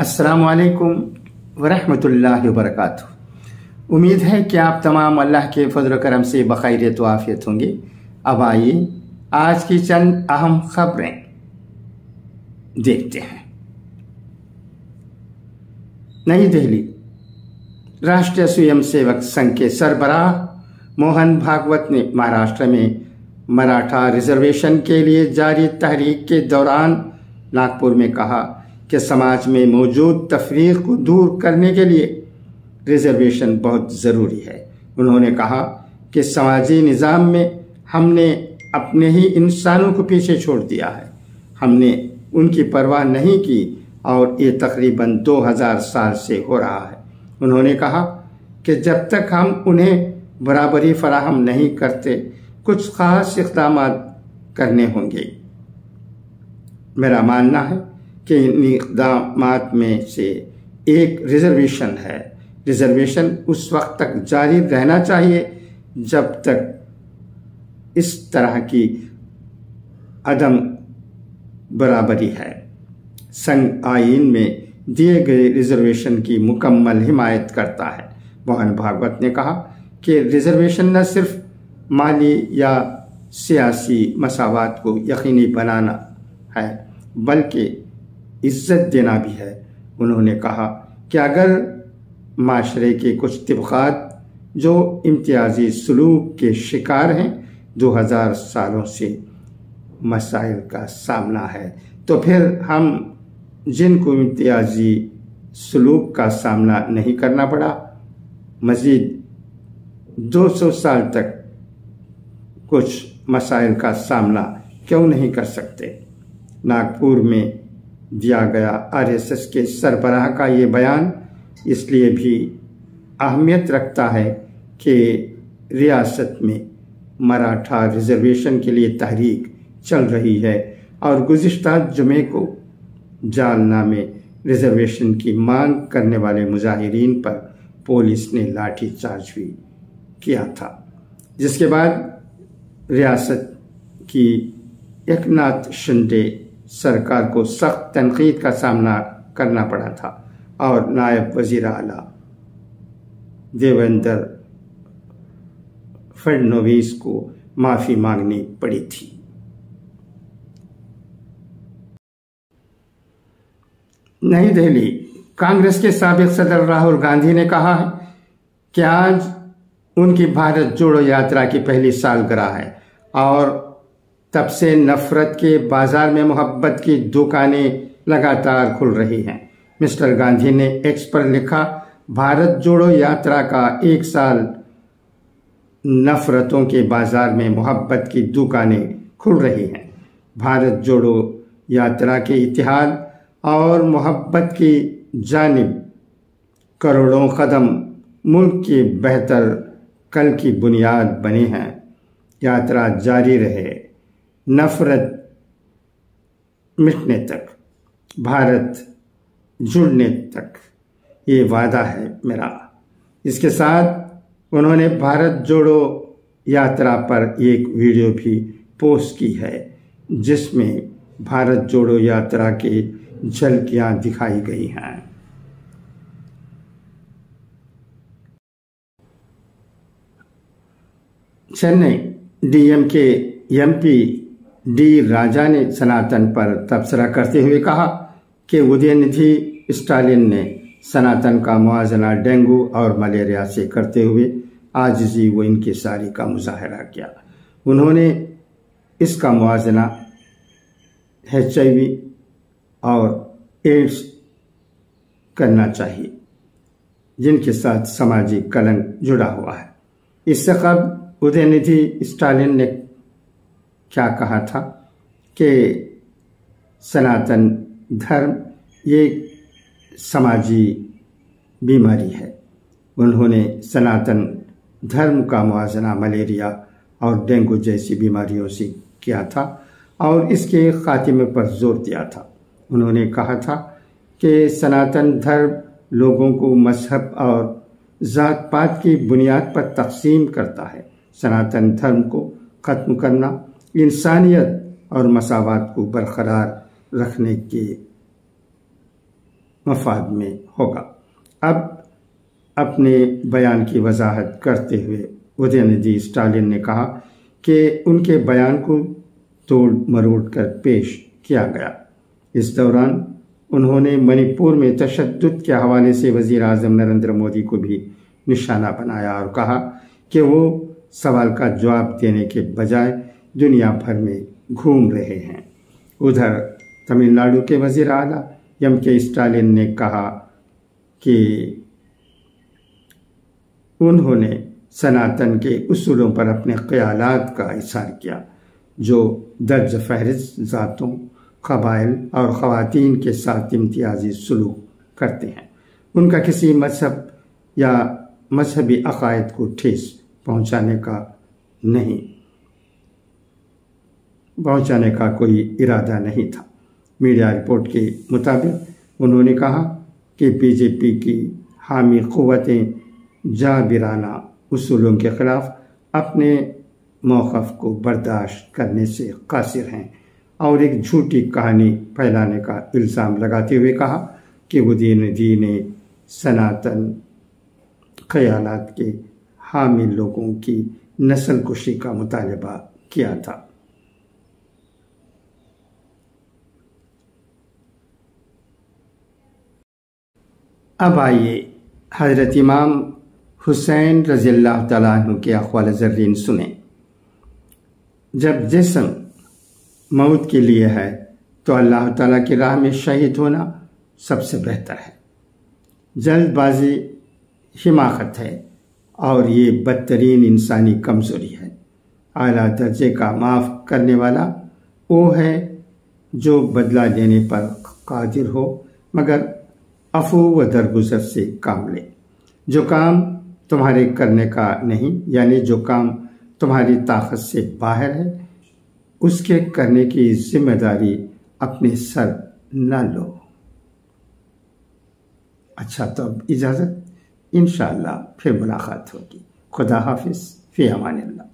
अस्सलामु अलैकुम वरहमतुल्लाहि वबरकातुहू। उम्मीद है कि आप तमाम अल्लाह के फजल करम से बखैरियत व आफियत होंगे। अब आइए आज की चंद अहम खबरें देखते हैं। नई दिल्ली। राष्ट्रीय स्वयंसेवक संघ के सरबराह मोहन भागवत ने महाराष्ट्र में मराठा रिजर्वेशन के लिए जारी तहरीक के दौरान नागपुर में कहा कि समाज में मौजूद तफरीक को दूर करने के लिए रिजर्वेशन बहुत ज़रूरी है। उन्होंने कहा कि समाजी निज़ाम में हमने अपने ही इंसानों को पीछे छोड़ दिया है, हमने उनकी परवाह नहीं की और ये तकरीबन 2000 साल से हो रहा है। उन्होंने कहा कि जब तक हम उन्हें बराबरी फराहम नहीं करते कुछ खास इक़दाम करने होंगे। मेरा मानना है कि इन इक़दामात में से एक रिजर्वेशन है। रिजर्वेशन उस वक्त तक जारी रहना चाहिए जब तक इस तरह की अदम बराबरी है। संघ आईन में दिए गए रिजर्वेशन की मुकम्मल हिमायत करता है। मोहन भागवत ने कहा कि रिजर्वेशन न सिर्फ माली या सियासी मसावात को यकीनी बनाना है बल्कि इज्जत देना भी है। उन्होंने कहा कि अगर माशरे के कुछ तबक़ात जो इम्तियाजी सलूक के शिकार हैं 2000 सालों से मसाइल का सामना है, तो फिर हम जिनको इम्तियाजी सलूक का सामना नहीं करना पड़ा मज़ीद 200 साल तक कुछ मसाइल का सामना क्यों नहीं कर सकते। नागपुर में दिया गया आरएसएस के सरबराह का ये बयान इसलिए भी अहमियत रखता है कि रियासत में मराठा रिजर्वेशन के लिए तहरीक चल रही है और गुज़िश्ता जुमे को जालना में रिजर्वेशन की मांग करने वाले मुजाहिरीन पर पुलिस ने लाठीचार्ज भी किया था, जिसके बाद रियासत की एकनाथ शिंदे सरकार को सख्त तनकीद का सामना करना पड़ा था और नायब वज़ीर आला देवेंद्र फडणवीस को माफ़ी मांगनी पड़ी थी। नई दिल्ली। कांग्रेस के साबिक़ सदर राहुल गांधी ने कहा है कि आज उनकी भारत जोड़ो यात्रा की पहली सालगिरह है और तब से नफरत के बाजार में मोहब्बत की दुकानें लगातार खुल रही हैं। मिस्टर गांधी ने एक्स पर लिखा, भारत जोड़ो यात्रा का 1 साल नफरतों के बाजार में मोहब्बत की दुकानें खुल रही हैं। भारत जोड़ो यात्रा के इतिहाद और मोहब्बत की जानिब करोड़ों कदम मुल्क की बेहतर कल की बुनियाद बने हैं। यात्रा जारी रहे, नफरत मिटने तक, भारत जुड़ने तक, ये वादा है मेरा। इसके साथ उन्होंने भारत जोड़ो यात्रा पर एक वीडियो भी पोस्ट की है जिसमें भारत जोड़ो यात्रा के झलकियां दिखाई गई हैं। चेन्नई। डीएमके एमपी डी राजा ने सनातन पर तबसरा करते हुए कहा कि उदयनिधि स्टालिन ने सनातन का मुआवजा डेंगू और मलेरिया से करते हुए आजिज़ी व इंकिसारी का मुजाहरा किया। उन्होंने इसका मुआवजा HIV और एड्स करना चाहिए जिनके साथ सामाजिक कलंक जुड़ा हुआ है। इससे कबल उदयनिधि स्टालिन ने क्या कहा था कि सनातन धर्म ये समाजी बीमारी है। उन्होंने सनातन धर्म का मुआवजा मलेरिया और डेंगू जैसी बीमारियों से किया था और इसके खात्मे पर जोर दिया था। उन्होंने कहा था कि सनातन धर्म लोगों को मजहब और जात पात की बुनियाद पर तकसीम करता है। सनातन धर्म को ख़त्म करना इंसानियत और मसावात को बरकरार रखने के मफाद में होगा। अब अपने बयान की वजाहत करते हुए उदयनिधि स्टालिन ने कहा कि उनके बयान को तोड़ मरोड़ कर पेश किया गया। इस दौरान उन्होंने मणिपुर में तशद्दुद के हवाले से वजीर आज़म नरेंद्र मोदी को भी निशाना बनाया और कहा कि वो सवाल का जवाब देने के बजाय दुनिया भर में घूम रहे हैं। उधर तमिलनाडु के वजीर आला एम.के. स्टालिन ने कहा कि उन्होंने सनातन के उसूलों पर अपने ख्यालात का इज़हार किया जो दर्ज फहरिस्त ज़ातों, कबाइल और ख़वातीन के साथ इम्तियाजी सलूक करते हैं। उनका किसी मजहब या मजहबी अकायद को ठेस पहुँचाने का कोई इरादा नहीं था। मीडिया रिपोर्ट के मुताबिक उन्होंने कहा कि बीजेपी की हामी क़ुव्वतें जाबिराना उसूलों के खिलाफ अपने मौक़िफ़ को बर्दाश्त करने से कासिर हैं और एक झूठी कहानी फैलाने का इल्ज़ाम लगाते हुए कहा कि उदयनिधि ने सनातन ख़यालात के हामिल लोगों की नस्ल कुशी का मुतालबा किया था। अब आइए हज़रत इमाम हुसैन रज़ियल्लाहु तआला अन्हु के अक़वाल ज़र्रीन सुने। जब जिस्म मौत के लिए है तो अल्लाह ताला की राह में शहीद होना सबसे बेहतर है। जल्दबाजी हिमाकत है और ये बदतरीन इंसानी कमज़ोरी है। आला दर्जे का माफ़ करने वाला वो है जो बदला लेने पर कादिर हो मगर अफू व दरगुजर से काम ले। जो काम तुम्हारे करने का नहीं, यानी जो काम तुम्हारी ताकत से बाहर है, उसके करने की जिम्मेदारी अपने सर न लो। अच्छा, तो अब इजाज़त, इंशाअल्लाह फिर मुलाकात होगी। खुदा हाफिज़, फ़ी अमानिल्लाह।